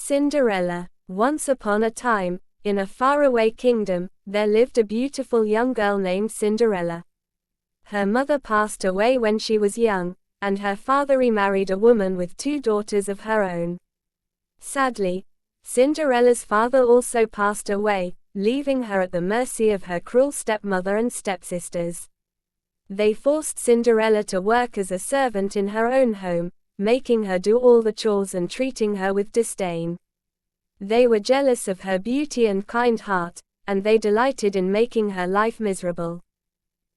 Cinderella. Once upon a time, in a faraway kingdom, there lived a beautiful young girl named Cinderella. Her mother passed away when she was young, and her father remarried a woman with 2 daughters of her own. Sadly, Cinderella's father also passed away, leaving her at the mercy of her cruel stepmother and stepsisters. They forced Cinderella to work as a servant in her own home, making her do all the chores and treating her with disdain. They were jealous of her beauty and kind heart, and they delighted in making her life miserable.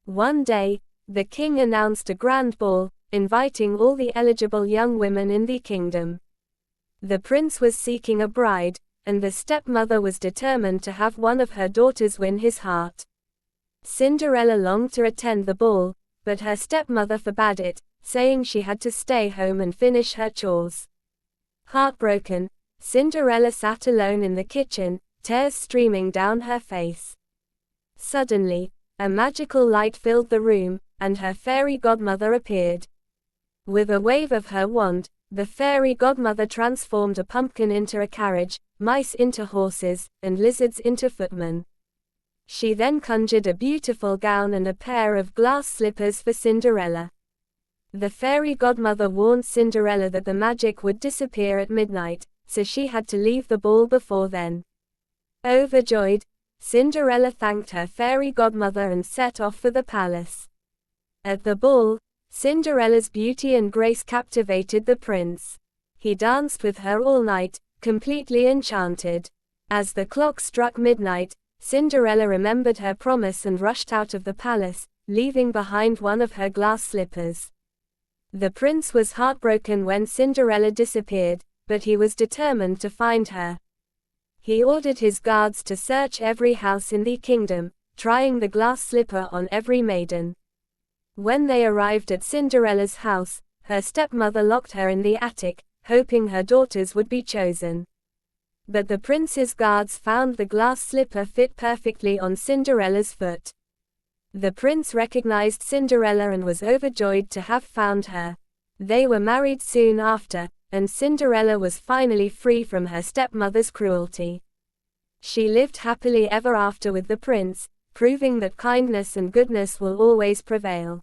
One day, the king announced a grand ball, inviting all the eligible young women in the kingdom. The prince was seeking a bride, and the stepmother was determined to have one of her daughters win his heart. Cinderella longed to attend the ball, but her stepmother forbade it, saying she had to stay home and finish her chores. Heartbroken, Cinderella sat alone in the kitchen, tears streaming down her face. Suddenly, a magical light filled the room, and her fairy godmother appeared. With a wave of her wand, the fairy godmother transformed a pumpkin into a carriage, mice into horses, and lizards into footmen. She then conjured a beautiful gown and a pair of glass slippers for Cinderella. The fairy godmother warned Cinderella that the magic would disappear at midnight, so she had to leave the ball before then. Overjoyed, Cinderella thanked her fairy godmother and set off for the palace. At the ball, Cinderella's beauty and grace captivated the prince. He danced with her all night, completely enchanted. As the clock struck midnight, Cinderella remembered her promise and rushed out of the palace, leaving behind one of her glass slippers. The prince was heartbroken when Cinderella disappeared, but he was determined to find her. He ordered his guards to search every house in the kingdom, trying the glass slipper on every maiden. When they arrived at Cinderella's house, her stepmother locked her in the attic, hoping her daughters would be chosen. But the prince's guards found the glass slipper fit perfectly on Cinderella's foot. The prince recognized Cinderella and was overjoyed to have found her. They were married soon after, and Cinderella was finally free from her stepmother's cruelty. She lived happily ever after with the prince, proving that kindness and goodness will always prevail.